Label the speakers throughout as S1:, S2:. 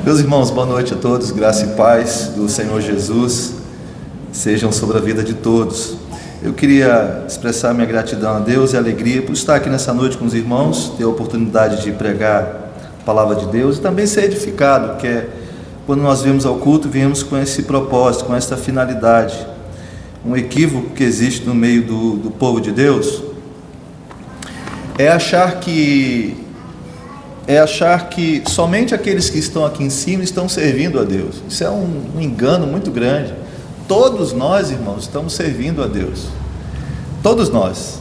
S1: Meus irmãos, boa noite a todos, graça e paz do Senhor Jesus sejam sobre a vida de todos. Eu queria expressar minha gratidão a Deus e alegria por estar aqui nessa noite com os irmãos, ter a oportunidade de pregar a palavra de Deus e também ser edificado, que é quando nós viemos ao culto, viemos com esse propósito, com essa finalidade. Um equívoco que existe no meio do povo de Deus é achar que somente aqueles que estão aqui em cima estão servindo a Deus. Isso é um engano muito grande. Todos nós, irmãos, estamos servindo a Deus. Todos nós.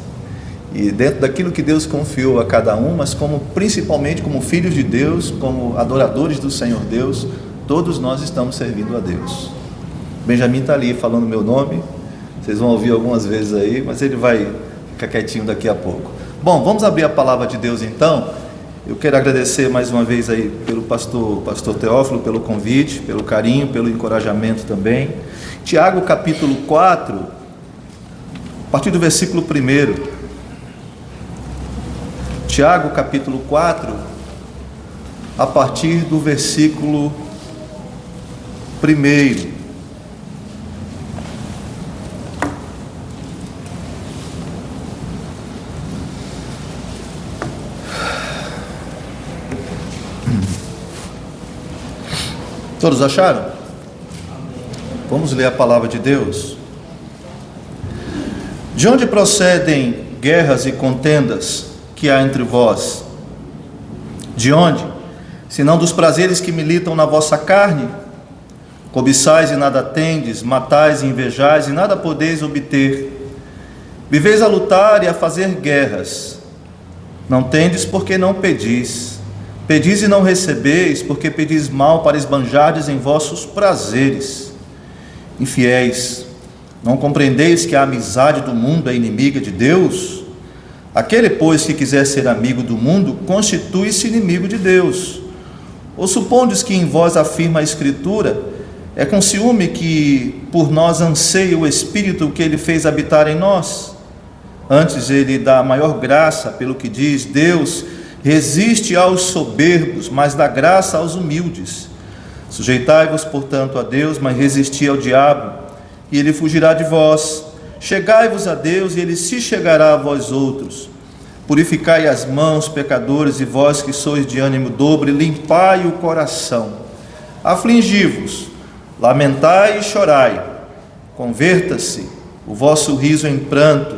S1: E dentro daquilo que Deus confiou a cada um, mas principalmente como filhos de Deus, como adoradores do Senhor Deus, todos nós estamos servindo a Deus. Benjamin está ali falando meu nome, vocês vão ouvir algumas vezes aí, mas ele vai ficar quietinho daqui a pouco. Bom, vamos abrir a palavra de Deus então. Eu quero agradecer mais uma vez aí pelo pastor Teófilo, pelo convite, pelo carinho, pelo encorajamento também. Tiago capítulo 4, a partir do versículo 1. Tiago capítulo 4, a partir do versículo 1. Todos acharam? Vamos ler a palavra de Deus. De onde procedem guerras e contendas que há entre vós? De onde? Senão dos prazeres que militam na vossa carne? Cobiçais e nada tendes, matais e invejais e nada podeis obter. Viveis a lutar e a fazer guerras. Não tendes porque não pedis. Pedis e não recebeis, porque pedis mal para esbanjardes em vossos prazeres. Infiéis, não compreendeis que a amizade do mundo é inimiga de Deus? Aquele, pois, que quiser ser amigo do mundo, constitui-se inimigo de Deus. Ou supondes que em vós afirma a Escritura, é com ciúme que por nós anseia o Espírito que Ele fez habitar em nós? Antes Ele dá maior graça, pelo que diz, Deus resiste aos soberbos, mas dá graça aos humildes. Sujeitai-vos, portanto, a Deus, mas resisti ao diabo, e ele fugirá de vós. Chegai-vos a Deus, e ele se chegará a vós outros. Purificai as mãos, pecadores, e vós que sois de ânimo dobre, limpai o coração. Afligi-vos, lamentai e chorai. Converta-se o vosso riso em pranto,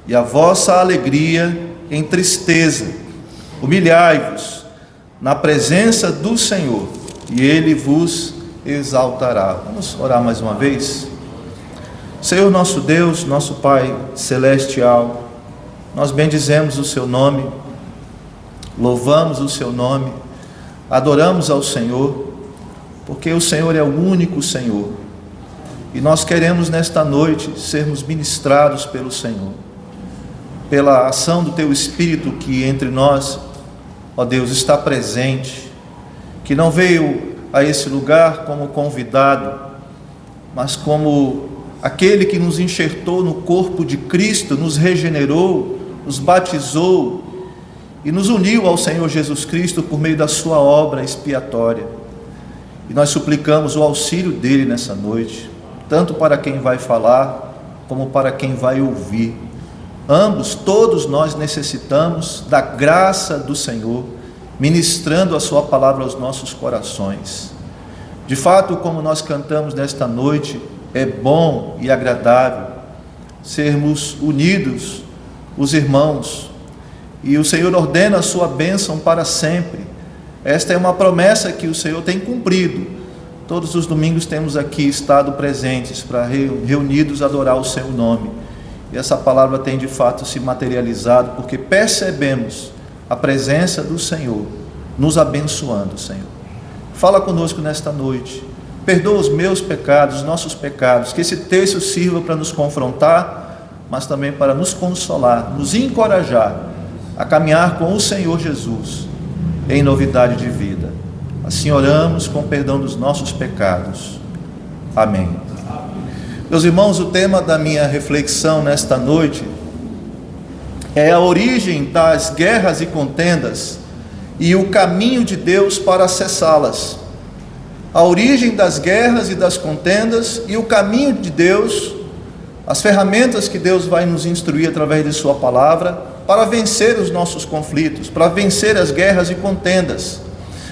S1: e a vossa alegria em tristeza. Humilhai-vos na presença do Senhor, e Ele vos exaltará. Vamos orar mais uma vez? Senhor nosso Deus, nosso Pai celestial, nós bendizemos o Seu nome, louvamos o Seu nome, adoramos ao Senhor, porque o Senhor é o único Senhor, e nós queremos nesta noite sermos ministrados pelo Senhor, pela ação do Teu Espírito que entre nós, ó Deus, está presente, que não veio a esse lugar como convidado, mas como aquele que nos enxertou no corpo de Cristo, nos regenerou, nos batizou e nos uniu ao Senhor Jesus Cristo por meio da sua obra expiatória. E nós suplicamos o auxílio dele nessa noite, tanto para quem vai falar, como para quem vai ouvir. Ambos, todos nós necessitamos da graça do Senhor, ministrando a sua palavra aos nossos corações. De fato, como nós cantamos nesta noite, é bom e agradável sermos unidos, os irmãos, e o Senhor ordena a sua bênção para sempre. Esta é uma promessa que o Senhor tem cumprido. Todos os domingos temos aqui estado presentes para reunidos adorar o seu nome. E essa palavra tem de fato se materializado, porque percebemos a presença do Senhor, nos abençoando, Senhor. Fala conosco nesta noite, perdoa os meus pecados, os nossos pecados, que esse texto sirva para nos confrontar, mas também para nos consolar, nos encorajar a caminhar com o Senhor Jesus, em novidade de vida. Assim oramos com perdão dos nossos pecados. Amém. Meus irmãos, o tema da minha reflexão nesta noite é a origem das guerras e contendas e o caminho de Deus para cessá-las. a origem das guerras e das contendas e o caminho de Deus, as ferramentas que Deus vai nos instruir através de sua palavra para vencer os nossos conflitos, para vencer as guerras e contendas.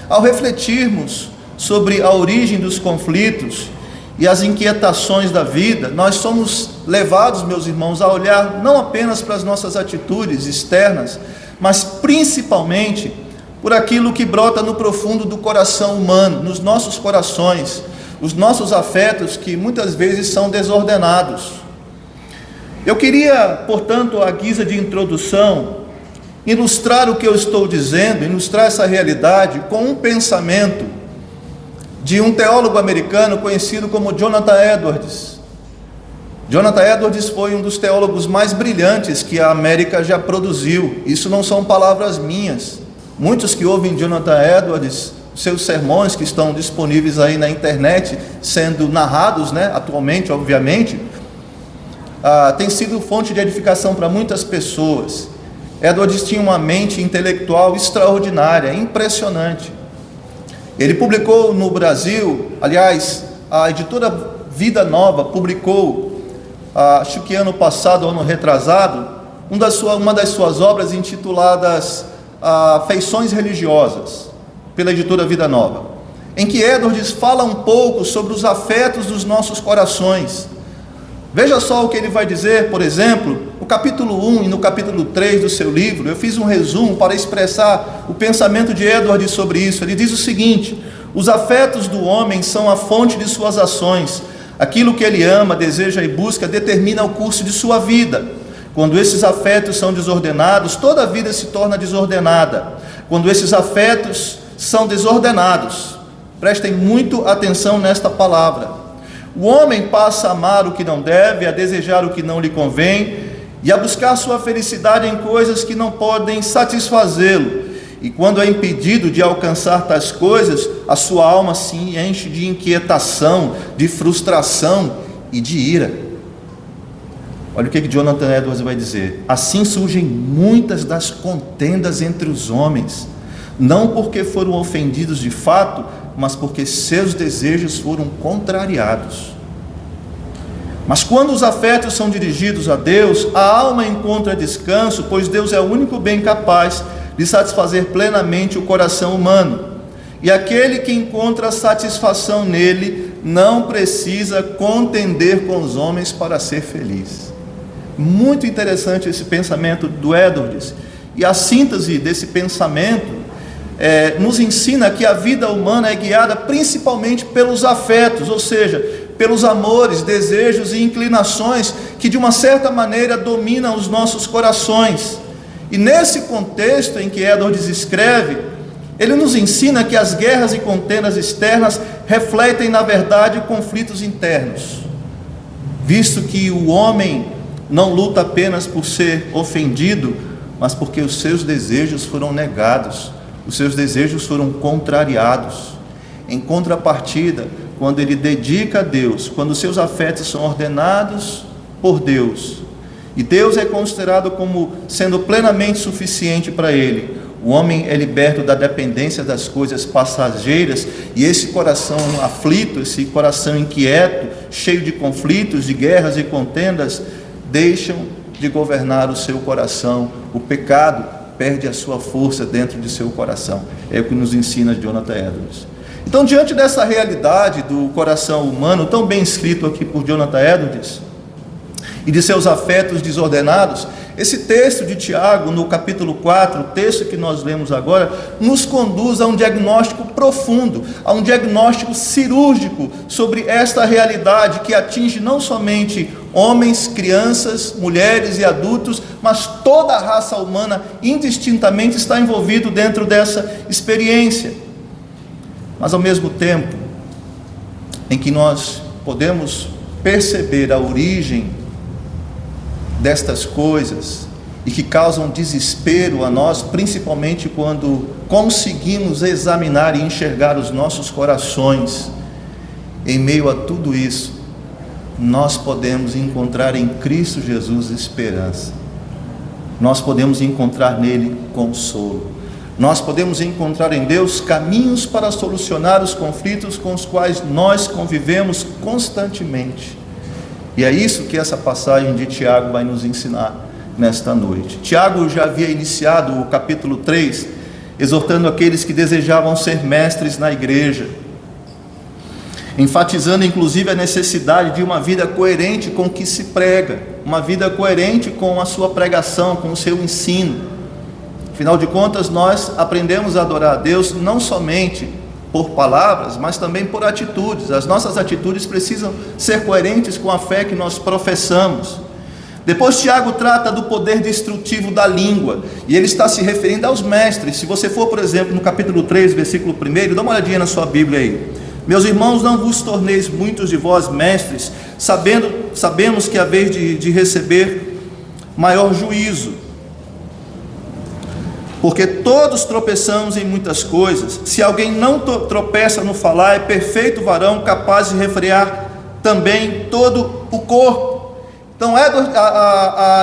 S1: Ao refletirmos sobre a origem dos conflitos e as inquietações da vida, nós somos levados, meus irmãos, a olhar não apenas para as nossas atitudes externas, mas principalmente por aquilo que brota no profundo do coração humano, nos nossos corações, os nossos afetos que muitas vezes são desordenados. Eu queria, portanto, à guisa de introdução, ilustrar o que eu estou dizendo, ilustrar essa realidade com um pensamento de um teólogo americano conhecido como Jonathan Edwards. Jonathan Edwards foi um dos teólogos mais brilhantes que a América já produziu. Isso não são palavras minhas. Muitos que ouvem Jonathan Edwards, seus sermões que estão disponíveis aí na internet, sendo narrados, atualmente, obviamente, tem sido fonte de edificação para muitas pessoas. Edwards tinha uma mente intelectual extraordinária, impressionante. Ele publicou no Brasil, aliás, a editora Vida Nova publicou, acho que ano passado, ano retrasado, uma das suas obras intituladas Feições Religiosas, pela editora Vida Nova, em que Edwards fala um pouco sobre os afetos dos nossos corações. Veja só o que ele vai dizer, por exemplo, no capítulo 1 e no capítulo 3 do seu livro. Eu fiz um resumo para expressar o pensamento de Edwards sobre isso. Ele diz o seguinte: os afetos do homem são a fonte de suas ações. Aquilo que ele ama, deseja e busca determina o curso de sua vida. Quando esses afetos são desordenados, toda a vida se torna desordenada. Quando esses afetos são desordenados, prestem muito atenção nesta palavra, o homem passa a amar o que não deve, a desejar o que não lhe convém e a buscar sua felicidade em coisas que não podem satisfazê-lo. E quando é impedido de alcançar tais coisas, a sua alma se enche de inquietação, de frustração e de ira. Olha o que Jonathan Edwards vai dizer: assim surgem muitas das contendas entre os homens, não porque foram ofendidos de fato, mas porque seus desejos foram contrariados. Mas quando os afetos são dirigidos a Deus, a alma encontra descanso, pois Deus é o único bem capaz de satisfazer plenamente o coração humano. E aquele que encontra satisfação nele não precisa contender com os homens para ser feliz. Muito interessante esse pensamento do Edwards. E a síntese desse pensamento nos ensina que a vida humana é guiada principalmente pelos afetos, ou seja, pelos amores, desejos e inclinações que de uma certa maneira dominam os nossos corações. E nesse contexto em que Edwards escreve, ele nos ensina que as guerras e contendas externas refletem, na verdade, conflitos internos, visto que o homem não luta apenas por ser ofendido, mas porque os seus desejos foram negados, os seus desejos foram contrariados. Em contrapartida, quando ele dedica a Deus, quando os seus afetos são ordenados por Deus, e Deus é considerado como sendo plenamente suficiente para ele, o homem é liberto da dependência das coisas passageiras, e esse coração aflito, esse coração inquieto, cheio de conflitos, de guerras e contendas, deixam de governar o seu coração. O pecado perde a sua força dentro de seu coração. É o que nos ensina Jonathan Edwards. Então, diante dessa realidade do coração humano, tão bem escrito aqui por Jonathan Edwards, e de seus afetos desordenados, esse texto de Tiago, no capítulo 4, o texto que nós lemos agora, nos conduz a um diagnóstico profundo, a um diagnóstico cirúrgico sobre esta realidade que atinge não somente homens, crianças, mulheres e adultos, mas toda a raça humana indistintamente está envolvido dentro dessa experiência. Mas ao mesmo tempo em que nós podemos perceber a origem destas coisas e que causam desespero a nós, principalmente quando conseguimos examinar e enxergar os nossos corações, em meio a tudo isso, nós podemos encontrar em Cristo Jesus esperança. Nós podemos encontrar nele consolo. Nós podemos encontrar em Deus caminhos para solucionar os conflitos com os quais nós convivemos constantemente. E é isso que essa passagem de Tiago vai nos ensinar nesta noite. Tiago já havia iniciado o capítulo 3, exortando aqueles que desejavam ser mestres na igreja, enfatizando inclusive a necessidade de uma vida coerente com o que se prega, uma vida coerente com a sua pregação, com o seu ensino. Afinal de contas, nós aprendemos a adorar a Deus não somente por palavras, mas também por atitudes. As nossas atitudes precisam ser coerentes com a fé que nós professamos. Depois Tiago trata do poder destrutivo da língua, e ele está se referindo aos mestres. Se você for, por exemplo, no capítulo 3, versículo 1, dá uma olhadinha na sua Bíblia aí. Meus irmãos, não vos torneis muitos de vós mestres, sabemos que haveis de receber maior juízo. Porque todos tropeçamos em muitas coisas. Se alguém não tropeça no falar, é perfeito varão, capaz de refrear também todo o corpo. Então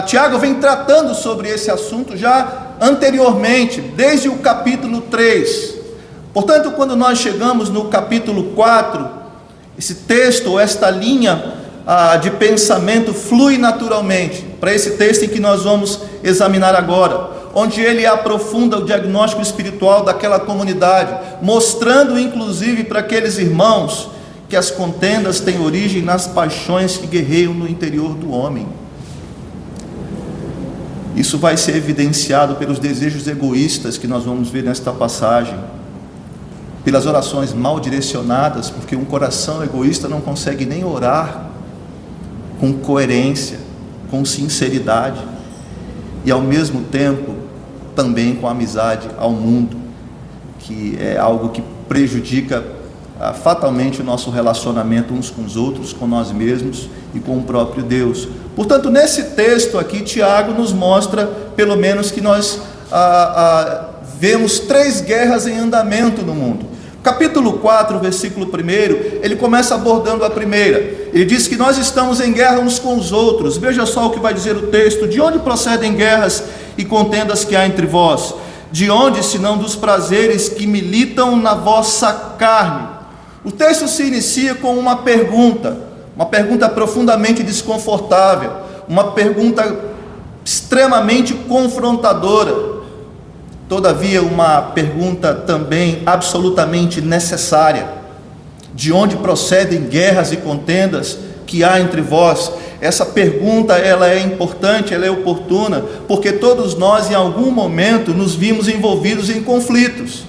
S1: Tiago vem tratando sobre esse assunto já anteriormente, desde o capítulo 3. Portanto, quando nós chegamos no capítulo 4, esse texto, ou esta linha de pensamento flui naturalmente para esse texto em que nós vamos examinar agora, onde ele aprofunda o diagnóstico espiritual daquela comunidade, mostrando inclusive para aqueles irmãos que as contendas têm origem nas paixões que guerreiam no interior do homem. Isso vai ser evidenciado pelos desejos egoístas que nós vamos ver nesta passagem, pelas orações mal direcionadas, porque um coração egoísta não consegue nem orar com coerência, com sinceridade, e ao mesmo tempo também com amizade ao mundo, que é algo que prejudica fatalmente o nosso relacionamento uns com os outros, com nós mesmos e com o próprio Deus. Portanto, nesse texto aqui, Tiago nos mostra, pelo menos, que nós vemos 3 guerras em andamento no mundo. Capítulo 4, versículo 1, ele começa abordando a primeira. Ele diz que nós estamos em guerra uns com os outros. Veja só o que vai dizer o texto: de onde procedem guerras e contendas que há entre vós? De onde, senão dos prazeres que militam na vossa carne? O texto se inicia com uma pergunta profundamente desconfortável, uma pergunta extremamente confrontadora. Todavia, uma pergunta também absolutamente necessária: de onde procedem guerras e contendas que há entre vós? Essa pergunta, ela é importante, ela é oportuna, porque todos nós em algum momento nos vimos envolvidos em conflitos,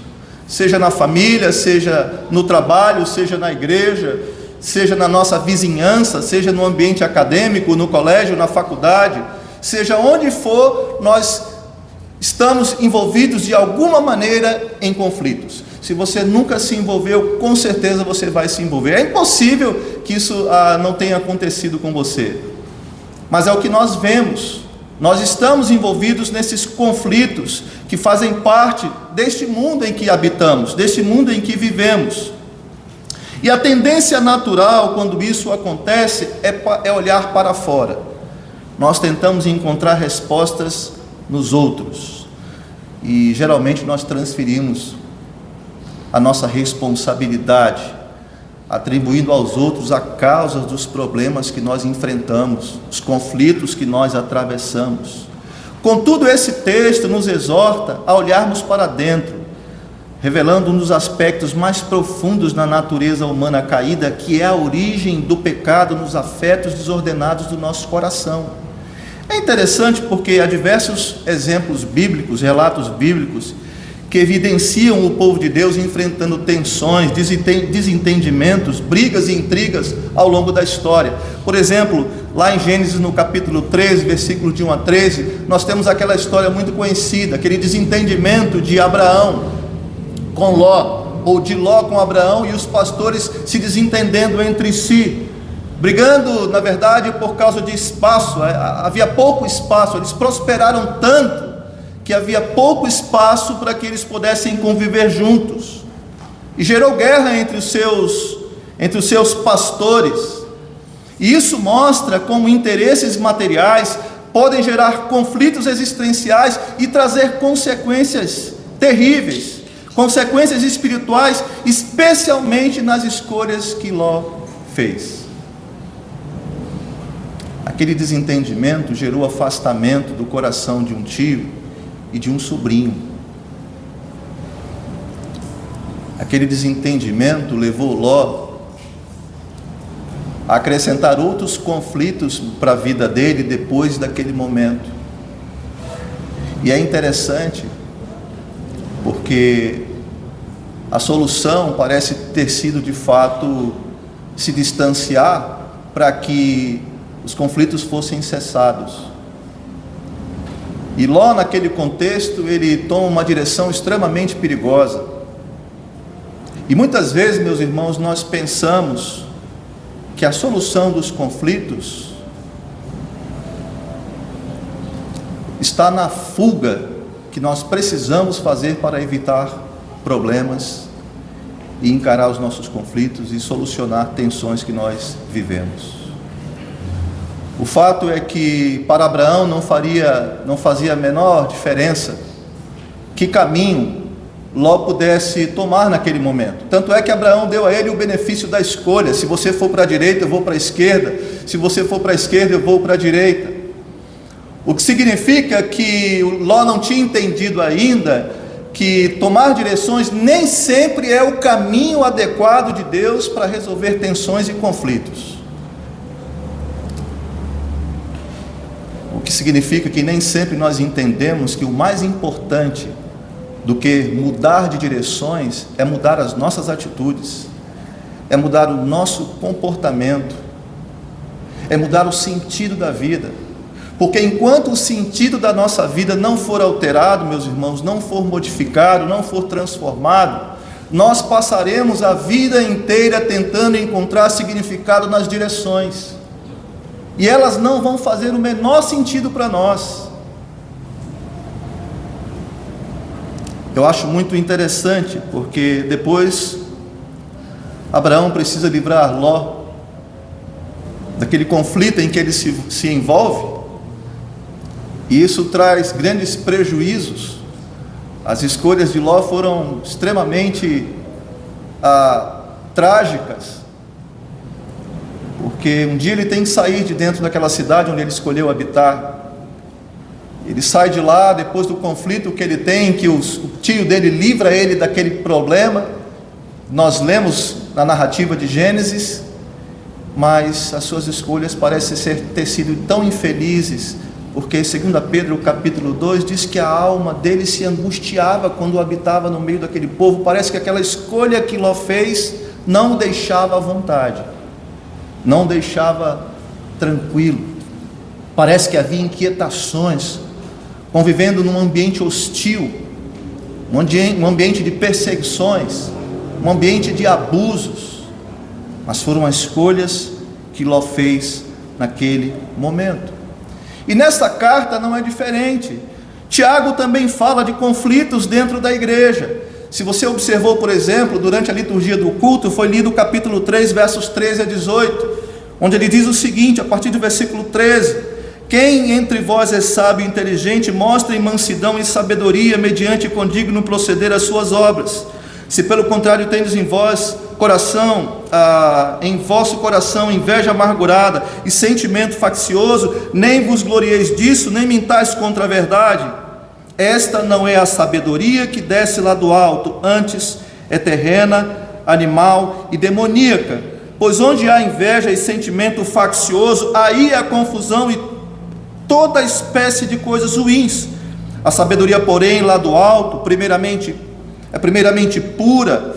S1: seja na família, seja no trabalho, seja na igreja, seja na nossa vizinhança, seja no ambiente acadêmico, no colégio, na faculdade, seja onde for, nós estamos envolvidos de alguma maneira em conflitos. Se você nunca se envolveu, com certeza você vai se envolver. É impossível que isso não tenha acontecido com você, mas é o que nós vemos. Nós estamos envolvidos nesses conflitos que fazem parte deste mundo em que habitamos, deste mundo em que vivemos. E a tendência natural, quando isso acontece, é olhar para fora. Nós tentamos encontrar respostas nos outros, e geralmente nós transferimos a nossa responsabilidade, atribuindo aos outros a causa dos problemas que nós enfrentamos, os conflitos que nós atravessamos. Contudo, esse texto nos exorta a olharmos para dentro, revelando um dos aspectos mais profundos na natureza humana caída, que é a origem do pecado nos afetos desordenados do nosso coração. É interessante porque há diversos exemplos bíblicos, relatos bíblicos, que evidenciam o povo de Deus enfrentando tensões, desentendimentos, brigas e intrigas ao longo da história. Por exemplo, lá em Gênesis, no capítulo 13, versículo de 1 a 13, nós temos aquela história muito conhecida, aquele desentendimento de Abraão com Ló, ou de Ló com Abraão, e os pastores se desentendendo entre si, brigando, na verdade, por causa de espaço. Havia pouco espaço, eles prosperaram tanto que havia pouco espaço para que eles pudessem conviver juntos, e gerou guerra entre os seus pastores. E isso mostra como interesses materiais podem gerar conflitos existenciais e trazer consequências terríveis, consequências espirituais, especialmente nas escolhas que Ló fez. Aquele desentendimento gerou afastamento do coração de um tio e de um sobrinho. Aquele desentendimento levou Ló a acrescentar outros conflitos para a vida dele depois daquele momento. E é interessante, porque a solução parece ter sido de fato se distanciar para que os conflitos fossem cessados. E Ló, naquele contexto, ele toma uma direção extremamente perigosa. E muitas vezes, meus irmãos, nós pensamos que a solução dos conflitos está na fuga que nós precisamos fazer para evitar problemas e encarar os nossos conflitos e solucionar tensões que nós vivemos. O fato é que para Abraão não fazia a menor diferença que caminho Ló pudesse tomar naquele momento. Tanto é que Abraão deu a ele o benefício da escolha: se você for para a direita, eu vou para a esquerda; se você for para a esquerda, eu vou para a direita. O que significa que Ló não tinha entendido ainda que tomar direções nem sempre é o caminho adequado de Deus para resolver tensões e conflitos. O que significa que nem sempre nós entendemos que o mais importante do que mudar de direções é mudar as nossas atitudes, é mudar o nosso comportamento, é mudar o sentido da vida. Porque enquanto o sentido da nossa vida não for alterado, meus irmãos, não for modificado, não for transformado, nós passaremos a vida inteira tentando encontrar significado nas direções, e elas não vão fazer o menor sentido para nós. Eu acho muito interessante, porque depois Abraão precisa livrar Ló daquele conflito em que ele se envolve, e isso traz grandes prejuízos. As escolhas de Ló foram extremamente trágicas, porque um dia ele tem que sair de dentro daquela cidade onde ele escolheu habitar. Ele sai de lá depois do conflito que ele tem, que o tio dele livra ele daquele problema. Nós lemos na narrativa de Gênesis, mas as suas escolhas parecem ter sido tão infelizes, porque 2 Pedro capítulo 2 diz que a alma dele se angustiava quando habitava no meio daquele povo. Parece que aquela escolha que Ló fez não o deixava à vontade, não o deixava tranquilo. Parece que havia inquietações, convivendo num ambiente hostil, um ambiente de perseguições, um ambiente de abusos. Mas foram as escolhas que Ló fez naquele momento. E nesta carta não é diferente. Tiago também fala de conflitos dentro da igreja. Se você observou, por exemplo, durante a liturgia do culto, foi lido o capítulo 3, versos 13 a 18, onde ele diz o seguinte, a partir do versículo 13: quem entre vós é sábio e inteligente, mostre mansidão e sabedoria, mediante condigno proceder às suas obras. Se pelo contrário tendes em vosso coração inveja amargurada e sentimento faccioso, nem vos glorieis disso, nem mintais contra a verdade. Esta não é a sabedoria que desce lá do alto, antes é terrena, animal e demoníaca. Pois onde há inveja e sentimento faccioso, aí há confusão e toda espécie de coisas ruins. A sabedoria, porém, lá do alto, é primeiramente pura,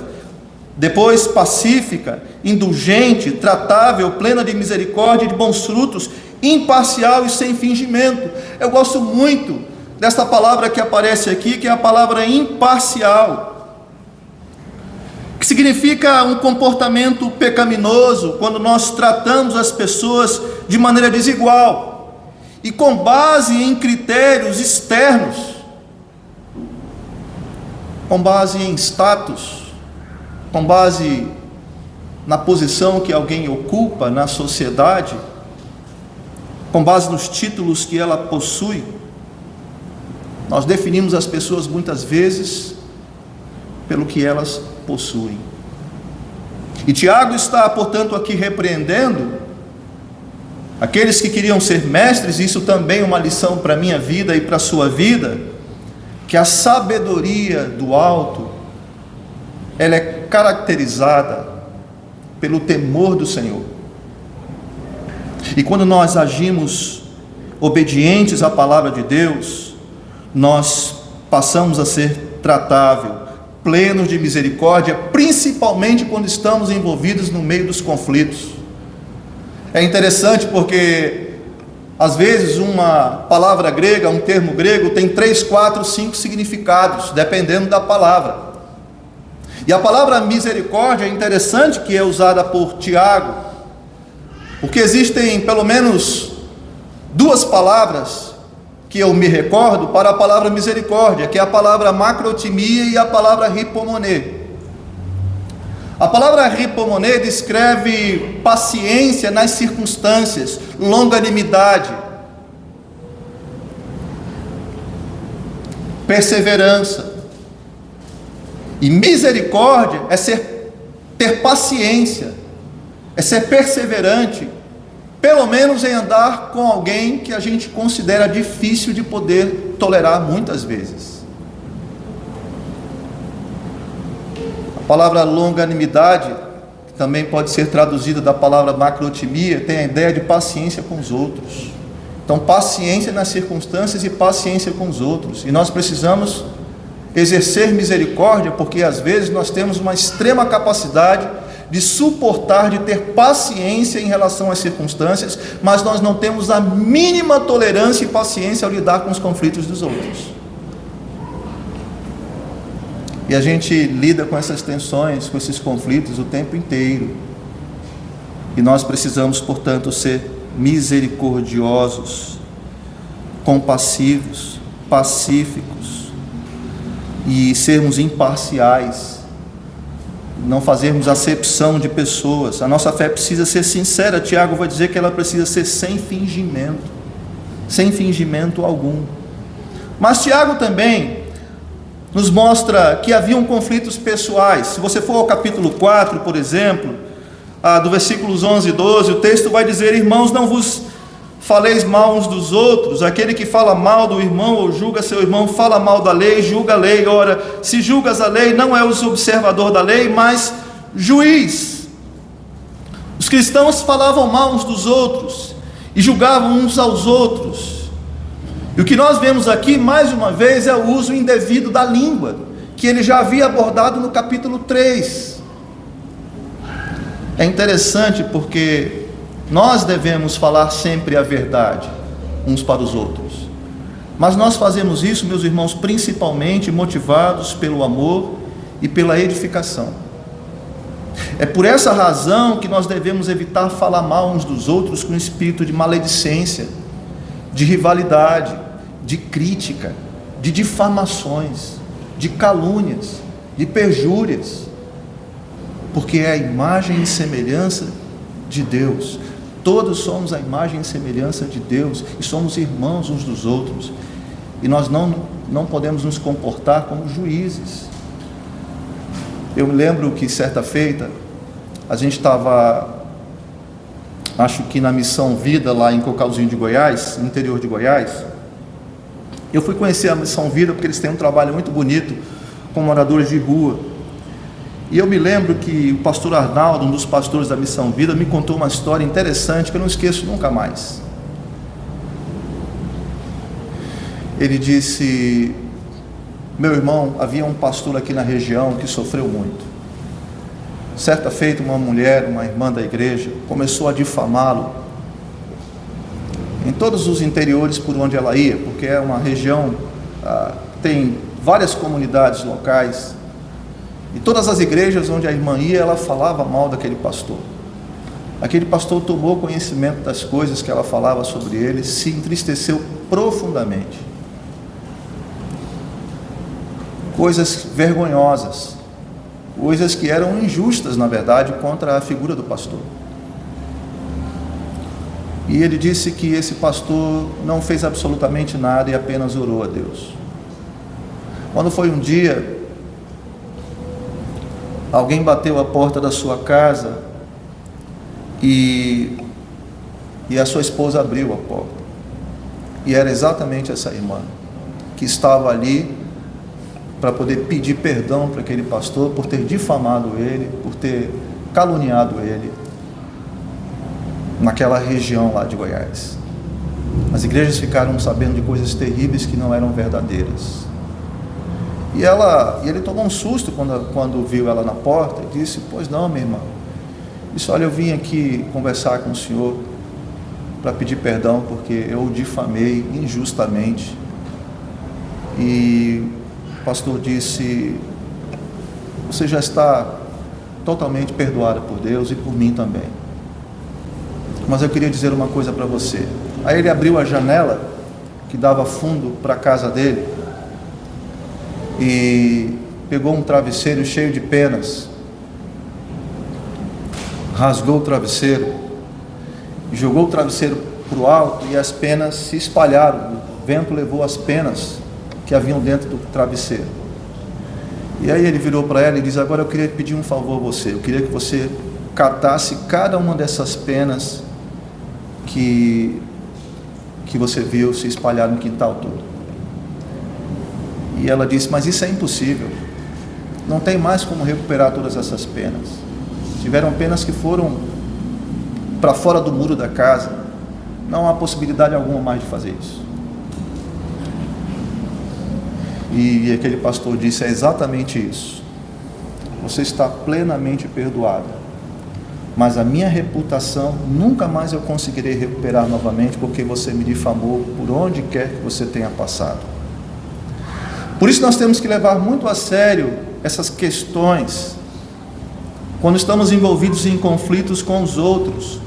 S1: depois pacífica, indulgente, tratável, plena de misericórdia e de bons frutos, imparcial e sem fingimento. Eu gosto muito desta palavra que aparece aqui, que é a palavra imparcial, que significa um comportamento pecaminoso, quando nós tratamos as pessoas de maneira desigual, e com base em critérios externos, com base em status, com base na posição que alguém ocupa na sociedade, com base nos títulos que ela possui. Nós definimos as pessoas muitas vezes pelo que elas possuem. E Tiago está, portanto, aqui repreendendo aqueles que queriam ser mestres. Isso também é uma lição para a minha vida e para a sua vida, que a sabedoria do alto, ela é caracterizada pelo temor do Senhor. E quando nós agimos obedientes à palavra de Deus, nós passamos a ser tratável, plenos de misericórdia, principalmente quando estamos envolvidos no meio dos conflitos. É interessante porque, às vezes, uma palavra grega, um termo grego, tem 3, 4, 5 significados, dependendo da palavra. E a palavra misericórdia é interessante que é usada por Tiago, porque existem pelo menos 2 palavras que eu me recordo para a palavra misericórdia, que é a palavra macrotimia e a palavra hipomoné. A palavra hipomoné descreve paciência nas circunstâncias, longanimidade, perseverança. E misericórdia é ter paciência, é ser perseverante, pelo menos em andar com alguém que a gente considera difícil de poder tolerar muitas vezes. A palavra longanimidade, que também pode ser traduzida da palavra macrotimia, tem a ideia de paciência com os outros. Então, paciência nas circunstâncias e paciência com os outros. E nós precisamos exercer misericórdia, porque às vezes nós temos uma extrema capacidade de suportar, de ter paciência em relação às circunstâncias, mas nós não temos a mínima tolerância e paciência ao lidar com os conflitos dos outros. E a gente lida com essas tensões, com esses conflitos o tempo inteiro. E nós precisamos, portanto, ser misericordiosos, compassivos, pacíficos e sermos imparciais. Não fazermos acepção de pessoas. A nossa fé precisa ser sincera. Tiago vai dizer que ela precisa ser sem fingimento algum. Mas Tiago também nos mostra que haviam conflitos pessoais. Se você for ao capítulo 4, por exemplo, do versículos 11 e 12, o texto vai dizer: irmãos, não vos faleis mal uns dos outros. Aquele que fala mal do irmão ou julga seu irmão, fala mal da lei, julga a lei. Ora, se julgas a lei, não és observador da lei, mas juiz. Os cristãos falavam mal uns dos outros e julgavam uns aos outros. E o que nós vemos aqui, mais uma vez, é o uso indevido da língua, que ele já havia abordado no capítulo 3. É interessante porque nós devemos falar sempre a verdade uns para os outros, mas nós fazemos isso, meus irmãos, principalmente motivados pelo amor e pela edificação. É por essa razão que nós devemos evitar falar mal uns dos outros com espírito de maledicência, de rivalidade, de crítica, de difamações, de calúnias, de perjúrias, porque é a imagem e semelhança de Deus. Todos somos a imagem e semelhança de Deus e somos irmãos uns dos outros, e nós não podemos nos comportar como juízes. Eu me lembro que certa feita a gente estava, acho que na Missão Vida, lá em Cocalzinho de Goiás, no interior de Goiás. Eu fui conhecer a Missão Vida porque eles têm um trabalho muito bonito com moradores de rua. E eu me lembro que o pastor Arnaldo, um dos pastores da Missão Vida, me contou uma história interessante que eu não esqueço nunca mais. Ele disse: meu irmão, havia um pastor aqui na região que sofreu muito. Certa feita, uma mulher, uma irmã da igreja, começou a difamá-lo em todos os interiores por onde ela ia, porque é uma região, tem várias comunidades locais, e todas as igrejas onde a irmã ia, ela falava mal daquele pastor. Aquele pastor tomou conhecimento das coisas que ela falava sobre ele, se entristeceu profundamente. Coisas vergonhosas, coisas que eram injustas, na verdade, contra a figura do pastor. E ele disse que esse pastor não fez absolutamente nada e apenas orou a Deus. Quando foi um dia, alguém bateu a porta da sua casa e a sua esposa abriu a porta. E era exatamente essa irmã que estava ali para poder pedir perdão para aquele pastor por ter difamado ele, por ter caluniado ele naquela região lá de Goiás. As igrejas ficaram sabendo de coisas terríveis que não eram verdadeiras. E ele tomou um susto quando viu ela na porta e disse: pois não, minha irmã. Disse: olha, eu vim aqui conversar com o senhor para pedir perdão porque eu o difamei injustamente. E o pastor disse: você já está totalmente perdoada por Deus e por mim também. Mas eu queria dizer uma coisa para você. Aí ele abriu a janela que dava fundo para a casa dele e pegou um travesseiro cheio de penas, rasgou o travesseiro, jogou o travesseiro para o alto e as penas se espalharam. O vento levou as penas que haviam dentro do travesseiro. E aí ele virou para ela e disse: agora eu queria pedir um favor a você. Eu queria que você catasse cada uma dessas penas que você viu se espalhar no quintal todo. E ela disse: mas isso é impossível. Não tem mais como recuperar todas essas penas. Tiveram penas que foram para fora do muro da casa. Não há possibilidade alguma mais de fazer isso. E aquele pastor disse: é exatamente isso. Você está plenamente perdoada. Mas a minha reputação nunca mais eu conseguirei recuperar novamente, porque você me difamou por onde quer que você tenha passado. Por isso nós temos que levar muito a sério essas questões quando estamos envolvidos em conflitos com os outros,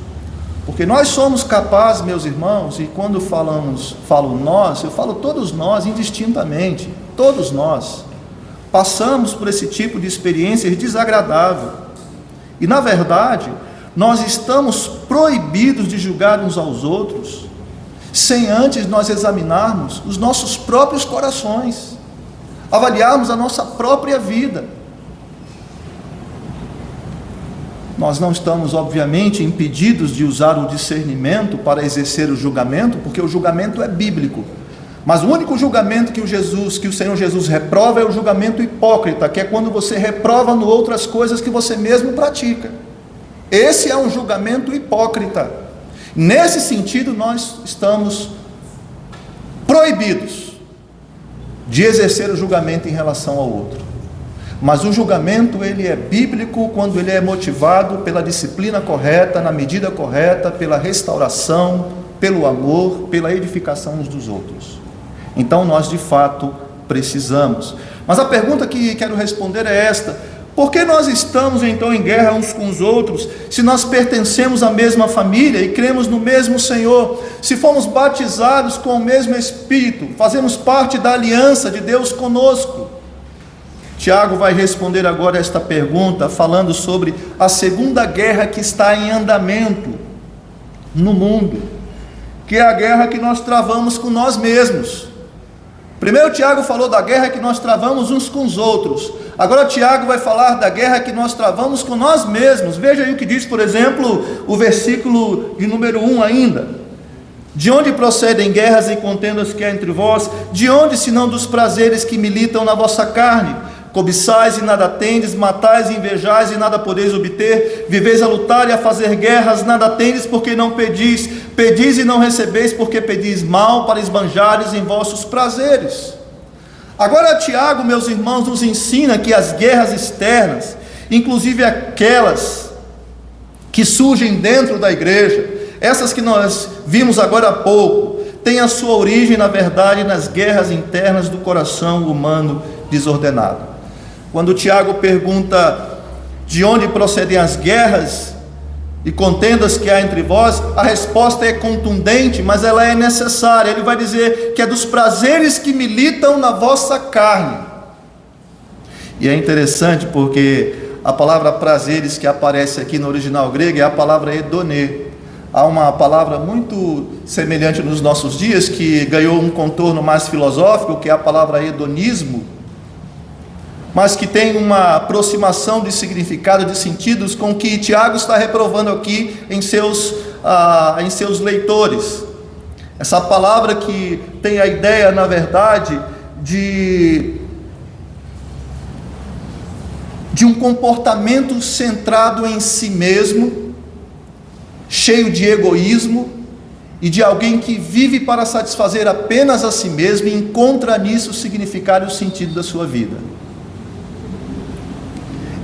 S1: porque nós somos capazes, meus irmãos, e quando falo nós, eu falo todos nós indistintamente, todos nós passamos por esse tipo de experiência desagradável. E na verdade, nós estamos proibidos de julgar uns aos outros, sem antes nós examinarmos os nossos próprios corações, avaliarmos a nossa própria vida. Nós não estamos, obviamente, impedidos de usar o discernimento para exercer o julgamento, porque o julgamento é bíblico. Mas o único julgamento que o Senhor Jesus reprova é o julgamento hipócrita, que é quando você reprova no outro as coisas que você mesmo pratica. Esse é um julgamento hipócrita. Nesse sentido, nós estamos proibidos de exercer o julgamento em relação ao outro. Mas o julgamento, ele é bíblico quando ele é motivado pela disciplina correta, na medida correta, pela restauração, pelo amor, pela edificação uns dos outros. Então nós de fato precisamos. Mas a pergunta que quero responder é esta: por que nós estamos então em guerra uns com os outros, se nós pertencemos à mesma família e cremos no mesmo Senhor, se fomos batizados com o mesmo Espírito, fazemos parte da aliança de Deus conosco? Tiago vai responder agora esta pergunta, falando sobre a segunda guerra que está em andamento no mundo, que é a guerra que nós travamos com nós mesmos. Primeiro Tiago falou da guerra que nós travamos uns com os outros. Agora Tiago vai falar da guerra que nós travamos com nós mesmos. Veja aí o que diz, por exemplo, o versículo de número 1 ainda. De onde procedem guerras e contendas que há entre vós? De onde, senão dos prazeres que militam na vossa carne? Cobiçais e nada tendes, matais e invejais e nada podeis obter, viveis a lutar e a fazer guerras, nada tendes porque não pedis, pedis e não recebeis porque pedis mal para esbanjares em vossos prazeres. Agora Tiago, meus irmãos, nos ensina que as guerras externas, inclusive aquelas que surgem dentro da igreja, essas que nós vimos agora há pouco, têm a sua origem, na verdade, nas guerras internas do coração humano desordenado. Quando Tiago pergunta de onde procedem as guerras e contendas que há entre vós, a resposta é contundente, mas ela é necessária. Ele vai dizer que é dos prazeres que militam na vossa carne. E é interessante porque a palavra prazeres que aparece aqui no original grego é a palavra hedonê. Há uma palavra muito semelhante nos nossos dias, que ganhou um contorno mais filosófico, que é a palavra hedonismo, mas que tem uma aproximação de significado, de sentidos, com o que Tiago está reprovando aqui em seus leitores. Essa palavra que tem a ideia, na verdade, de um comportamento centrado em si mesmo, cheio de egoísmo, e de alguém que vive para satisfazer apenas a si mesmo e encontra nisso o significado e o sentido da sua vida.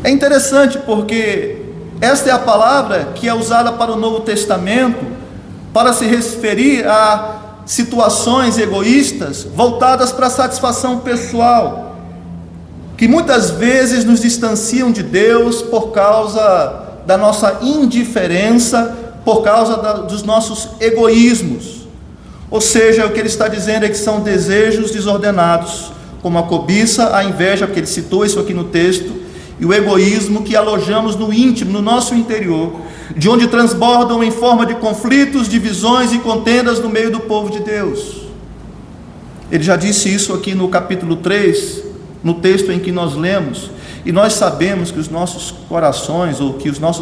S1: É interessante porque esta é a palavra que é usada para o Novo Testamento para se referir a situações egoístas voltadas para a satisfação pessoal, que muitas vezes nos distanciam de Deus por causa da nossa indiferença, por causa dos nossos egoísmos. Ou seja, o que ele está dizendo é que são desejos desordenados, como a cobiça, a inveja, porque ele citou isso aqui no texto, e o egoísmo que alojamos no íntimo, no nosso interior, de onde transbordam em forma de conflitos, divisões e contendas no meio do povo de Deus. Ele já disse isso aqui no capítulo 3, no texto em que nós lemos, e nós sabemos que os nossos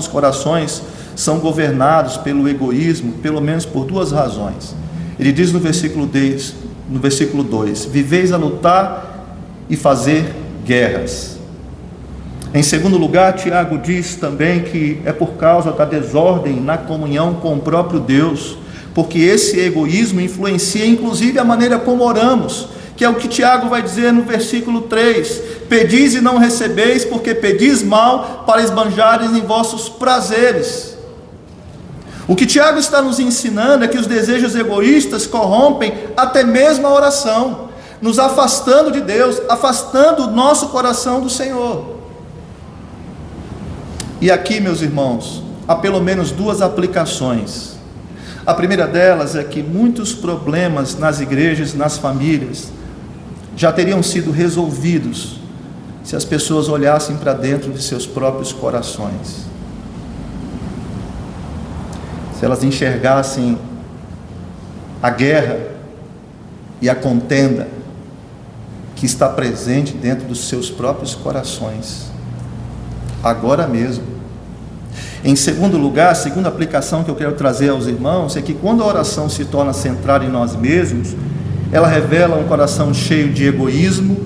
S1: corações são governados pelo egoísmo, pelo menos por duas razões. Ele diz no versículo 2, viveis a lutar e fazer guerras. Em segundo lugar, Tiago diz também que é por causa da desordem na comunhão com o próprio Deus, porque esse egoísmo influencia inclusive a maneira como oramos, que é o que Tiago vai dizer no versículo 3, pedis e não recebeis, porque pedis mal para esbanjarem em vossos prazeres. O que Tiago está nos ensinando é que os desejos egoístas corrompem até mesmo a oração, nos afastando de Deus, afastando o nosso coração do Senhor. E aqui, meus irmãos, há pelo menos duas aplicações. A primeira delas é que muitos problemas nas igrejas, nas famílias, já teriam sido resolvidos se as pessoas olhassem para dentro de seus próprios corações. Se elas enxergassem a guerra e a contenda que está presente dentro dos seus próprios corações, agora mesmo. Em segundo lugar, a segunda aplicação que eu quero trazer aos irmãos é que quando a oração se torna centrada em nós mesmos, ela revela um coração cheio de egoísmo,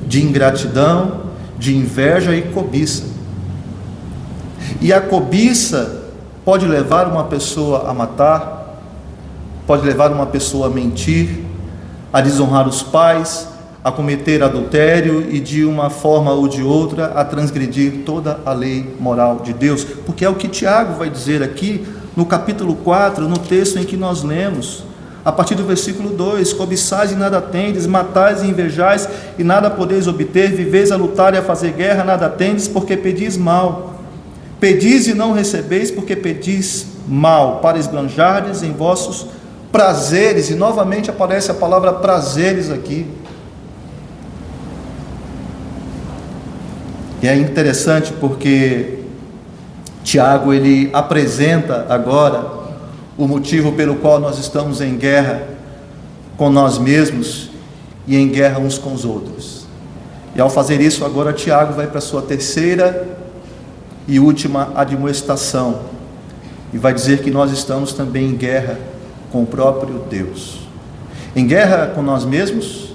S1: de ingratidão, de inveja e cobiça. E a cobiça pode levar uma pessoa a matar, pode levar uma pessoa a mentir, a desonrar os pais, a cometer adultério e de uma forma ou de outra a transgredir toda a lei moral de Deus, porque é o que Tiago vai dizer aqui no capítulo 4, no texto em que nós lemos, a partir do versículo 2, cobiçais e nada tendes, matais e invejais e nada podeis obter, viveis a lutar e a fazer guerra, nada tendes, porque pedis mal, pedis e não recebeis, porque pedis mal, para esbanjardes em vossos prazeres, e novamente aparece a palavra prazeres aqui. E é interessante porque Tiago ele apresenta agora o motivo pelo qual nós estamos em guerra com nós mesmos e em guerra uns com os outros. E ao fazer isso agora Tiago vai para a sua terceira e última admoestação e vai dizer que nós estamos também em guerra com o próprio Deus, em guerra com nós mesmos,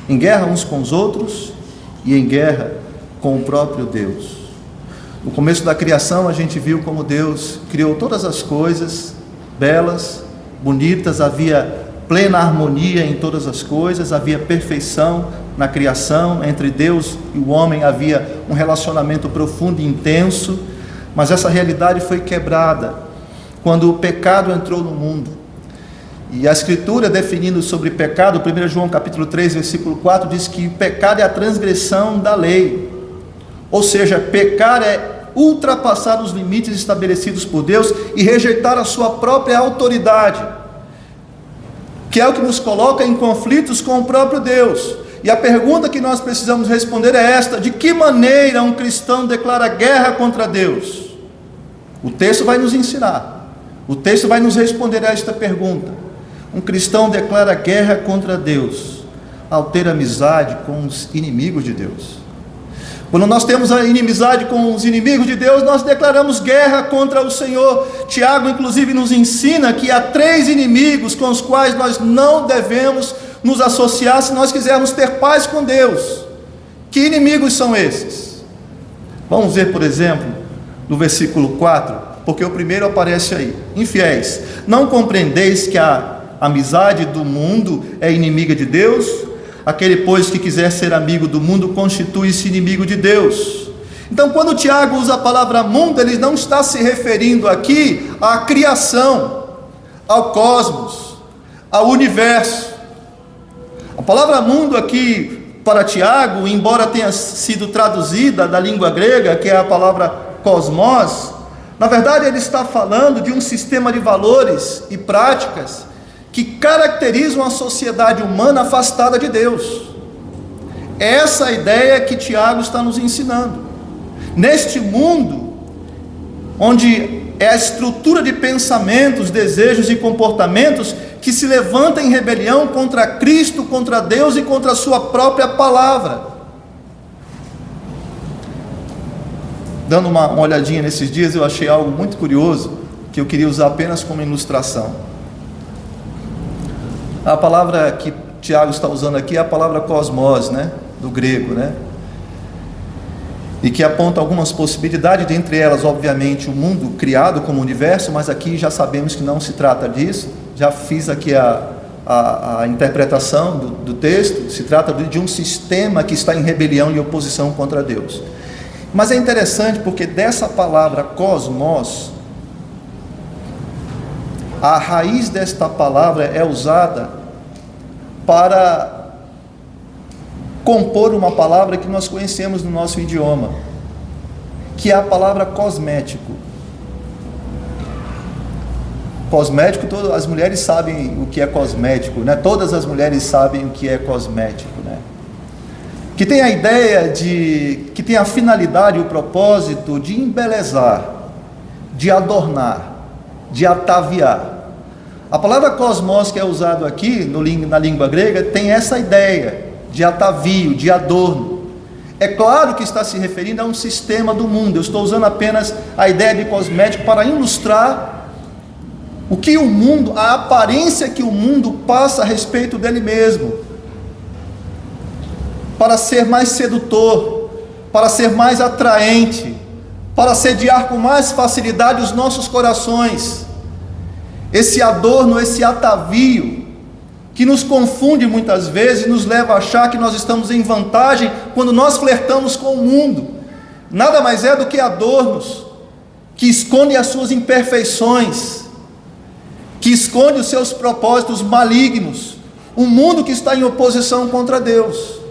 S1: em guerra uns com os outros e em guerra com o próprio Deus. No começo da criação a gente viu como Deus criou todas as coisas belas, bonitas, havia plena harmonia em todas as coisas, havia perfeição na criação, entre Deus e o homem havia um relacionamento profundo e intenso, mas essa realidade foi quebrada quando o pecado entrou no mundo. E a Escritura definindo sobre pecado, 1 João capítulo 3, versículo 4, diz que o pecado é a transgressão da lei. Ou seja, pecar é ultrapassar os limites estabelecidos por Deus e rejeitar a sua própria autoridade, que é o que nos coloca em conflitos com o próprio Deus. E a pergunta que nós precisamos responder é esta: de que maneira um cristão declara guerra contra Deus? O texto vai nos ensinar, o texto vai nos responder a esta pergunta. Um cristão declara guerra contra Deus ao ter amizade com os inimigos de Deus. Quando nós temos a inimizade com os inimigos de Deus, nós declaramos guerra contra o Senhor. Tiago, inclusive, nos ensina que há 3 inimigos com os quais nós não devemos nos associar se nós quisermos ter paz com Deus. Que inimigos são esses? Vamos ver, por exemplo, no versículo 4, porque o primeiro aparece aí. Infiéis, não compreendeis que a amizade do mundo é inimiga de Deus? Aquele, pois, que quiser ser amigo do mundo, constitui-se inimigo de Deus. Então, quando Tiago usa a palavra mundo, ele não está se referindo aqui à criação, ao cosmos, ao universo. A palavra mundo aqui, para Tiago, embora tenha sido traduzida da língua grega, que é a palavra cosmos, na verdade ele está falando de um sistema de valores e práticas que caracterizam a sociedade humana afastada de Deus. Essa é a ideia que Tiago está nos ensinando. Neste mundo, onde é a estrutura de pensamentos, desejos e comportamentos que se levanta em rebelião contra Cristo, contra Deus e contra a sua própria palavra. Dando uma olhadinha nesses dias, eu achei algo muito curioso, que eu queria usar apenas como ilustração. A palavra que Tiago está usando aqui é a palavra cosmos, do grego, e que aponta algumas possibilidades, dentre elas, obviamente, o mundo criado como universo, mas aqui já sabemos que não se trata disso. Já fiz aqui a interpretação do texto. Se trata de um sistema que está em rebelião e oposição contra Deus. Mas é interessante porque dessa palavra cosmos, a raiz desta palavra é usada para compor uma palavra que nós conhecemos no nosso idioma, que é a palavra cosmético. Cosmético, todas as mulheres sabem o que é cosmético, Todas as mulheres sabem o que é cosmético, Que tem a ideia que tem a finalidade e o propósito de embelezar, de adornar, de ataviar. A palavra cosmos que é usado aqui na língua grega tem essa ideia de atavio, de adorno. É claro que está se referindo a um sistema do mundo. Eu estou usando apenas a ideia de cosmético para ilustrar o que o mundo, a aparência que o mundo passa a respeito dele mesmo, para ser mais sedutor, para ser mais atraente, para sediar com mais facilidade os nossos corações. Esse adorno, esse atavio, que nos confunde muitas vezes e nos leva a achar que nós estamos em vantagem quando nós flertamos com o mundo. Nada mais é do que adornos que escondem as suas imperfeições, que escondem os seus propósitos malignos, um mundo que está em oposição contra Deus.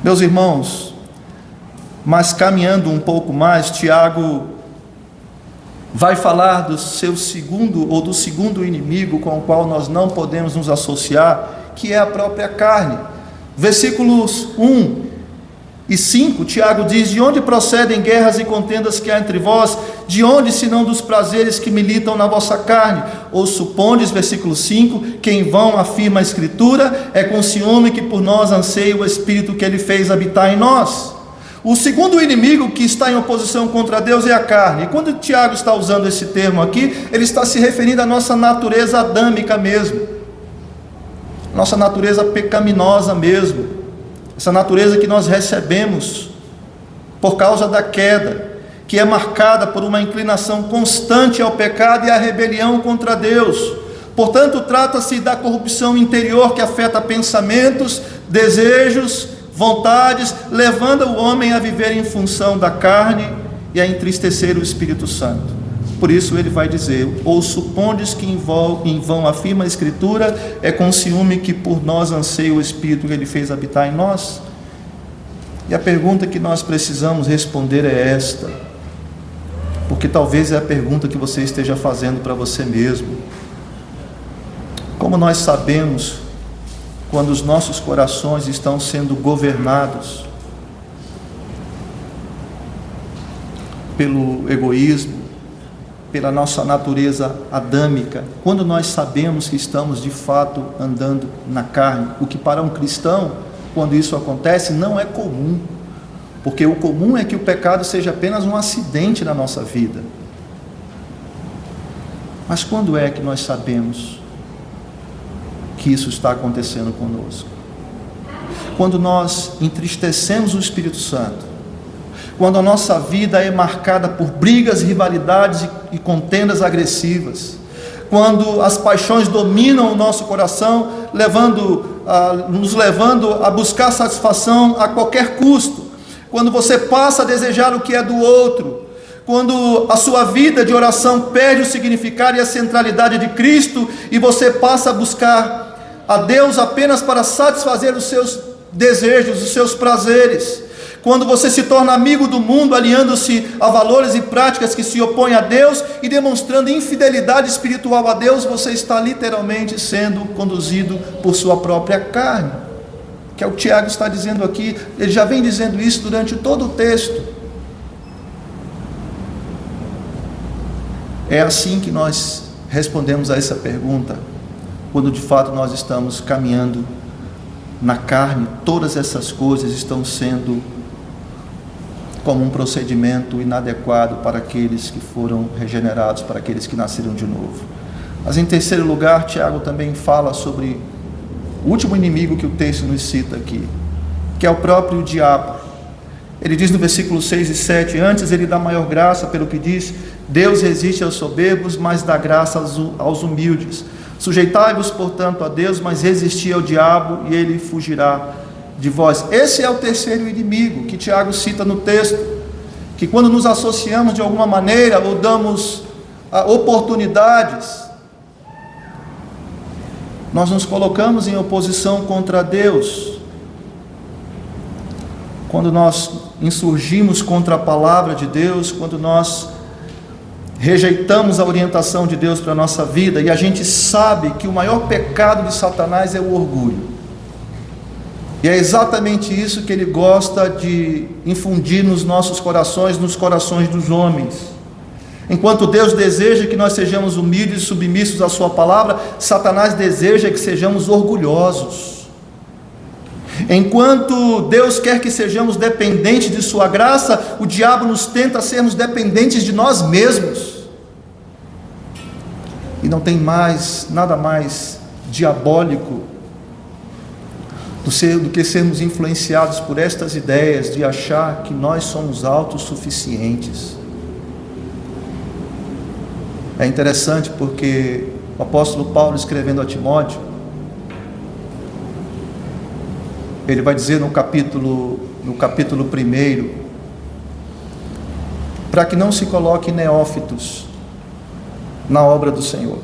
S1: Meus irmãos, mas caminhando um pouco mais, Tiago vai falar do segundo inimigo com o qual nós não podemos nos associar, que é a própria carne. Versículos 1 e 5, Tiago diz: de onde procedem guerras e contendas que há entre vós? De onde, senão dos prazeres que militam na vossa carne? Ou supondes, versículo 5, que em vão afirma a Escritura, é com ciúme que por nós anseia o Espírito que Ele fez habitar em nós. O segundo inimigo que está em oposição contra Deus é a carne. E quando Tiago está usando esse termo aqui, ele está se referindo à nossa natureza adâmica mesmo, nossa natureza pecaminosa mesmo, essa natureza que nós recebemos por causa da queda, que é marcada por uma inclinação constante ao pecado e à rebelião contra Deus. Portanto, trata-se da corrupção interior que afeta pensamentos, desejos, vontades, levando o homem a viver em função da carne e a entristecer o Espírito Santo. Por isso ele vai dizer: ou supondes que em vão afirma a Escritura, é com ciúme que por nós anseia o Espírito que Ele fez habitar em nós? E a pergunta que nós precisamos responder é esta, porque talvez é a pergunta que você esteja fazendo para você mesmo: como nós sabemos quando os nossos corações estão sendo governados pelo egoísmo, pela nossa natureza adâmica? Quando nós sabemos que estamos de fato andando na carne, o que para um cristão quando isso acontece, não é comum, porque o comum é que o pecado seja apenas um acidente na nossa vida. Mas quando é que nós sabemos que isso está acontecendo conosco? Quando nós entristecemos o Espírito Santo, quando a nossa vida é marcada por brigas, rivalidades e contendas agressivas, quando as paixões dominam o nosso coração, nos levando a buscar satisfação a qualquer custo, quando você passa a desejar o que é do outro, quando a sua vida de oração perde o significado e a centralidade de Cristo, e você passa a buscar a Deus apenas para satisfazer os seus desejos, os seus prazeres, quando você se torna amigo do mundo, alinhando-se a valores e práticas que se opõem a Deus e demonstrando infidelidade espiritual a Deus, você está literalmente sendo conduzido por sua própria carne, que é o que Tiago está dizendo aqui. Ele já vem dizendo isso durante todo o texto. É assim que nós respondemos a essa pergunta, quando de fato nós estamos caminhando na carne. Todas essas coisas estão sendo como um procedimento inadequado para aqueles que foram regenerados, para aqueles que nasceram de novo. Mas em terceiro lugar, Tiago também fala sobre o último inimigo que o texto nos cita aqui, que é o próprio diabo. Ele diz no versículo 6 e 7, antes ele dá maior graça, pelo que diz, Deus resiste aos soberbos, mas dá graça aos humildes. Sujeitai-vos, portanto, a Deus, mas resisti ao diabo, e ele fugirá de vós. Esse é o terceiro inimigo que Tiago cita no texto, que quando nos associamos de alguma maneira, ou damos oportunidades, nós nos colocamos em oposição contra Deus. Quando nós insurgimos contra a palavra de Deus, quando nós rejeitamos a orientação de Deus para a nossa vida, e a gente sabe que o maior pecado de Satanás é o orgulho. E é exatamente isso que ele gosta de infundir nos nossos corações, nos corações dos homens. Enquanto Deus deseja que nós sejamos humildes e submissos à sua palavra, Satanás deseja que sejamos orgulhosos. Enquanto Deus quer que sejamos dependentes de sua graça, o diabo nos tenta sermos dependentes de nós mesmos. E não tem nada mais diabólico do que sermos influenciados por estas ideias de achar que nós somos autossuficientes. É interessante porque o apóstolo Paulo, escrevendo a Timóteo, ele vai dizer no capítulo 1, para que não se coloque neófitos na obra do Senhor,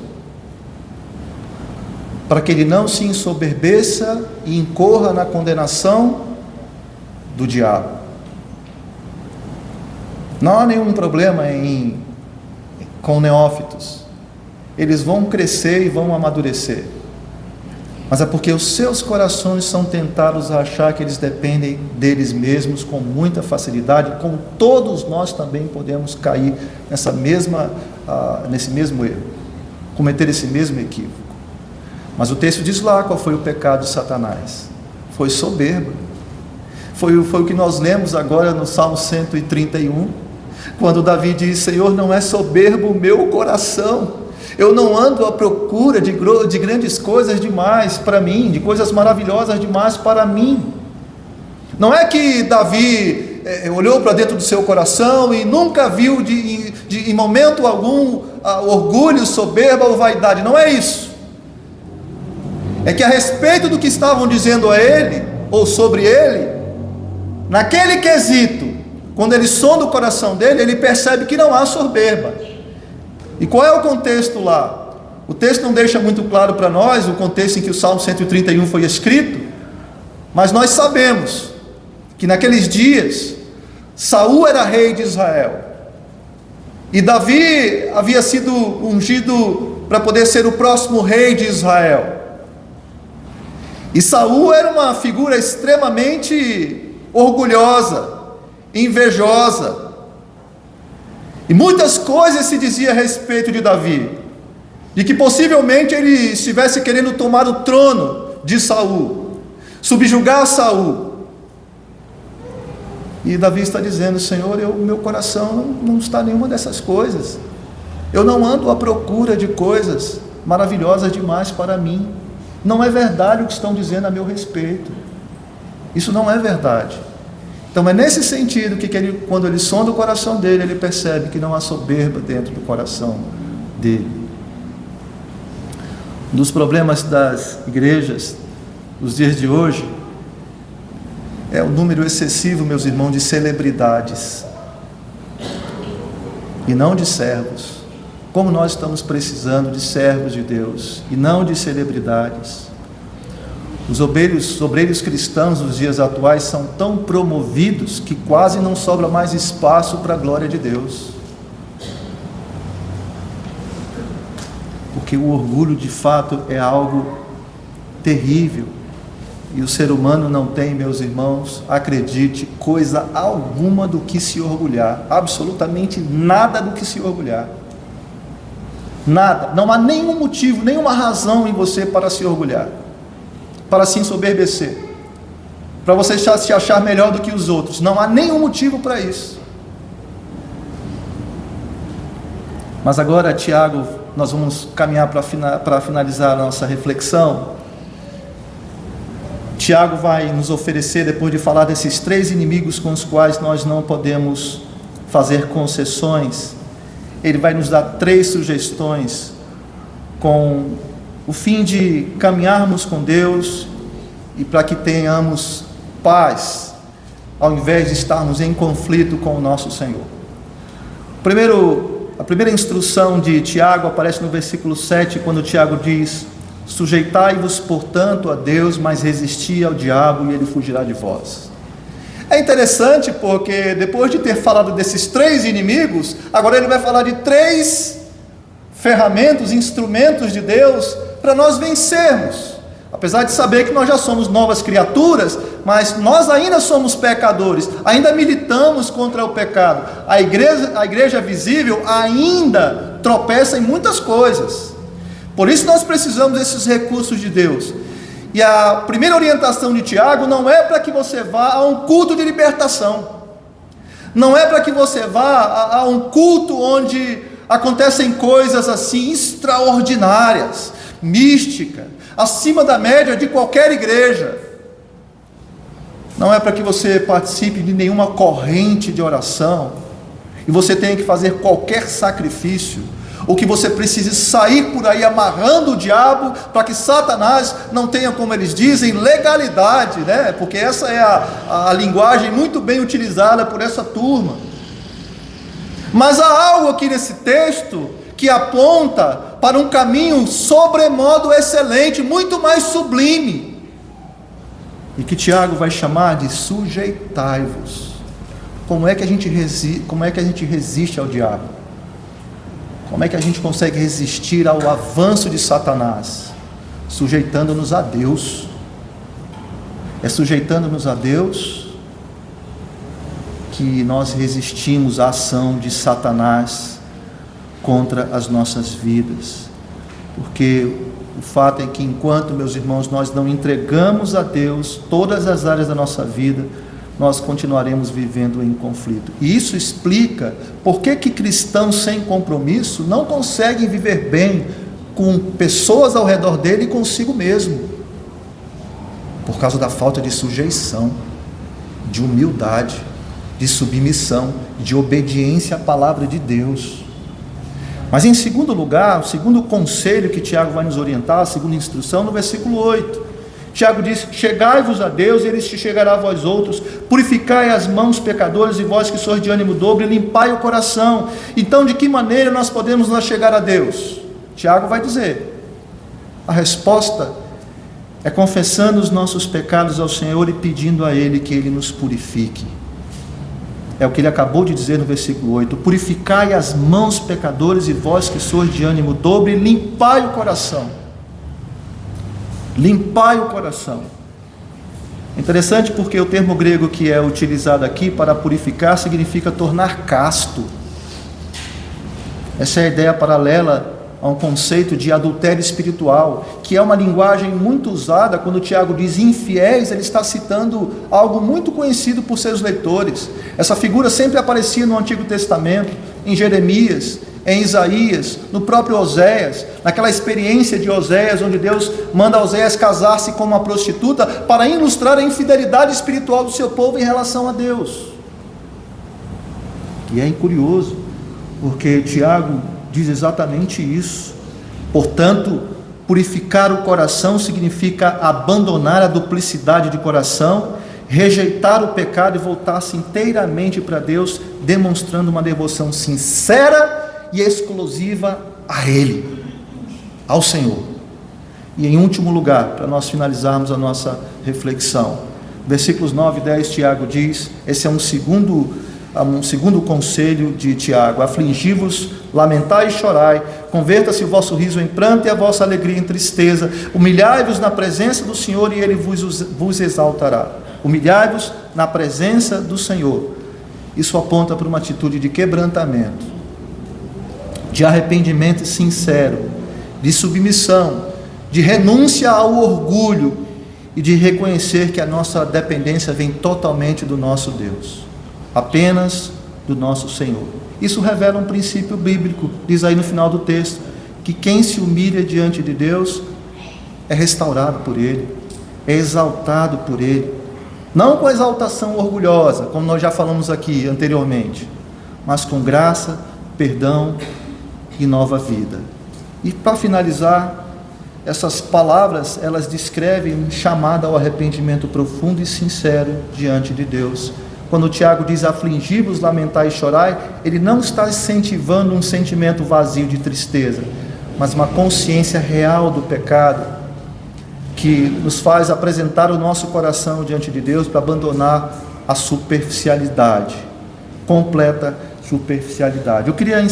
S1: para que ele não se ensoberbeça e incorra na condenação do diabo. Não há nenhum problema com neófitos. Eles vão crescer e vão amadurecer. Mas é porque os seus corações são tentados a achar que eles dependem deles mesmos com muita facilidade, como todos nós também podemos cair nesse mesmo erro, cometer esse mesmo equívoco. Mas o texto diz lá qual foi o pecado de Satanás. Foi soberba. Foi o que nós lemos agora no Salmo 131, quando Davi diz, Senhor, não é soberbo o meu coração, eu não ando à procura de grandes coisas demais para mim, de coisas maravilhosas demais para mim. Não é que Davi olhou para dentro do seu coração e nunca viu em momento algum orgulho, soberba ou vaidade, não é isso. É que a respeito do que estavam dizendo a ele, ou sobre ele, naquele quesito, quando ele sonda o coração dele, ele percebe que não há soberba. E qual é o contexto lá? O texto não deixa muito claro para nós o contexto em que o Salmo 131 foi escrito, mas nós sabemos que naqueles dias, Saul era rei de Israel, e Davi havia sido ungido para poder ser o próximo rei de Israel. E Saul era uma figura extremamente orgulhosa, invejosa, e muitas coisas se dizia a respeito de Davi, de que possivelmente ele estivesse querendo tomar o trono de Saul. subjugar Saul. E Davi está dizendo: Senhor, meu coração não está nenhuma dessas coisas. Eu não ando à procura de coisas maravilhosas demais para mim. Não é verdade o que estão dizendo a meu respeito. Isso não é verdade. Então é nesse sentido que quando ele sonda o coração dele, ele percebe que não há soberba dentro do coração dele. Um dos problemas das igrejas nos dias de hoje é o número excessivo, meus irmãos, de celebridades e não de servos. Como nós estamos precisando de servos de Deus e não de celebridades. Os obreiros cristãos nos dias atuais são tão promovidos que quase não sobra mais espaço para a glória de Deus. Porque o orgulho de fato é algo terrível. E o ser humano não tem, meus irmãos, acredite, coisa alguma do que se orgulhar. Absolutamente nada do que se orgulhar. Nada. Não há nenhum motivo, nenhuma razão em você para se orgulhar, para se ensoberbecer, para você se achar melhor do que os outros. Não há nenhum motivo para isso. Mas agora, Tiago, nós vamos caminhar para finalizar a nossa reflexão. Tiago vai nos oferecer, depois de falar desses 3 inimigos com os quais nós não podemos fazer concessões, ele vai nos dar 3 sugestões com o fim de caminharmos com Deus e para que tenhamos paz, ao invés de estarmos em conflito com o nosso Senhor. A primeira instrução de Tiago aparece no versículo 7, quando Tiago diz: sujeitai-vos, portanto, a Deus, mas resisti ao diabo e ele fugirá de vós. É interessante porque depois de ter falado desses 3 inimigos, agora ele vai falar de 3 ferramentas, instrumentos de Deus para nós vencermos. Apesar de saber que nós já somos novas criaturas, mas nós ainda somos pecadores, ainda militamos contra o pecado. A igreja visível ainda tropeça em muitas coisas. Por isso nós precisamos desses recursos de Deus. E a primeira orientação de Tiago não é para que você vá a um culto de libertação. Não é para que você vá a um culto onde acontecem coisas assim extraordinárias, mística, acima da média de qualquer igreja. Não é para que você participe de nenhuma corrente de oração e você tenha que fazer qualquer sacrifício, ou que você precise sair por aí amarrando o diabo para que Satanás não tenha, como eles dizem, legalidade, né? Porque essa é a linguagem muito bem utilizada por essa turma. Mas há algo aqui nesse texto que aponta para um caminho sobremodo excelente, muito mais sublime, e que Tiago vai chamar de sujeitai-vos. Como é que a gente resiste ao diabo? Como é que a gente consegue resistir ao avanço de Satanás? Sujeitando-nos a Deus. É sujeitando-nos a Deus que nós resistimos à ação de Satanás contra as nossas vidas. Porque o fato é que enquanto, meus irmãos, nós não entregamos a Deus todas as áreas da nossa vida, nós continuaremos vivendo em conflito. E isso explica por que cristãos sem compromisso não conseguem viver bem com pessoas ao redor dele e consigo mesmo. Por causa da falta de sujeição, de humildade, de submissão, de obediência à palavra de Deus. Mas em segundo lugar, o segundo conselho que Tiago vai nos orientar, a segunda instrução, no versículo 8. Tiago diz: chegai-vos a Deus, e ele se chegará a vós outros. Purificai as mãos, pecadores, e vós que sois de ânimo dobre, limpai o coração. Então, de que maneira nós podemos nos chegar a Deus? Tiago vai dizer: a resposta é confessando os nossos pecados ao Senhor e pedindo a Ele que Ele nos purifique. É o que ele acabou de dizer no versículo 8: purificai as mãos, pecadores, e vós que sois de ânimo dobre, limpai o coração. Limpai o coração. Interessante porque o termo grego que é utilizado aqui para purificar significa tornar casto. Essa é a ideia paralela a um conceito de adultério espiritual, que é uma linguagem muito usada. Quando Tiago diz infiéis, ele está citando algo muito conhecido por seus leitores. Essa figura sempre aparecia no Antigo Testamento, em Jeremias, em Isaías, no próprio Oséias, naquela experiência de Oséias, onde Deus manda Oséias casar-se com uma prostituta, para ilustrar a infidelidade espiritual do seu povo em relação a Deus. E é curioso, porque Tiago diz exatamente isso. Portanto, purificar o coração significa abandonar a duplicidade de coração, rejeitar o pecado e voltar-se inteiramente para Deus, demonstrando uma devoção sincera e exclusiva a Ele, ao Senhor. E em último lugar, para nós finalizarmos a nossa reflexão, versículos 9 e 10, Tiago diz, esse é um segundo conselho de Tiago: afligi-vos, lamentai e chorai, converta-se o vosso riso em pranto e a vossa alegria em tristeza, humilhai-vos na presença do Senhor e Ele vos exaltará. Humilhai-vos na presença do Senhor. Isso aponta para uma atitude de quebrantamento, de arrependimento sincero, de submissão, de renúncia ao orgulho e de reconhecer que a nossa dependência vem totalmente do nosso Deus, apenas do nosso Senhor. Isso revela um princípio bíblico, diz aí no final do texto, que quem se humilha diante de Deus é restaurado por Ele, é exaltado por Ele, não com exaltação orgulhosa, como nós já falamos aqui anteriormente, mas com graça, perdão e nova vida. E para finalizar, essas palavras, elas descrevem um chamado ao arrependimento profundo e sincero diante de Deus. Quando Tiago diz afligi-vos, lamentai e chorai, ele não está incentivando um sentimento vazio de tristeza, mas uma consciência real do pecado, que nos faz apresentar o nosso coração diante de Deus para abandonar a superficialidade, completa superficialidade. Eu queria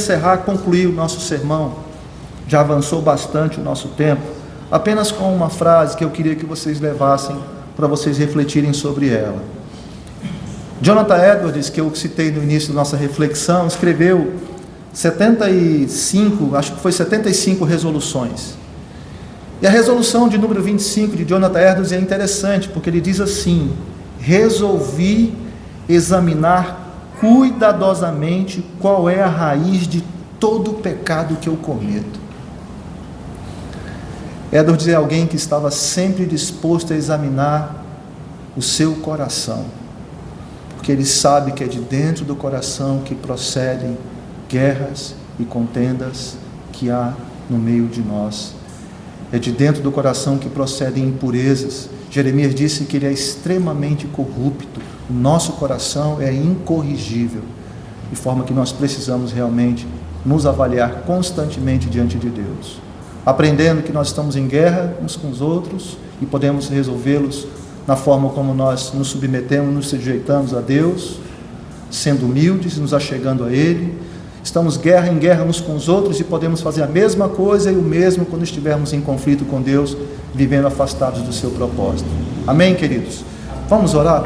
S1: concluir o nosso sermão, já avançou bastante o nosso tempo, apenas com uma frase que eu queria que vocês levassem para vocês refletirem sobre ela. Jonathan Edwards, que eu citei no início da nossa reflexão, escreveu 75 resoluções. E a resolução de número 25 de Jonathan Edwards é interessante, porque ele diz assim: resolvi examinar cuidadosamente qual é a raiz de todo o pecado que eu cometo. Edwards é alguém que estava sempre disposto a examinar o seu coração, porque ele sabe que é de dentro do coração que procedem guerras e contendas que há no meio de nós. É de dentro do coração que procedem impurezas. Jeremias disse que ele é extremamente corrupto. O nosso coração é incorrigível, de forma que nós precisamos realmente nos avaliar constantemente diante de Deus, aprendendo que nós estamos em guerra uns com os outros e podemos resolvê-los na forma como nós nos submetemos, nos sujeitamos a Deus, sendo humildes, nos achegando a Ele. Estamos guerra em guerra uns com os outros e podemos fazer a mesma coisa e o mesmo quando estivermos em conflito com Deus, vivendo afastados do seu propósito. Amém, queridos? Vamos orar?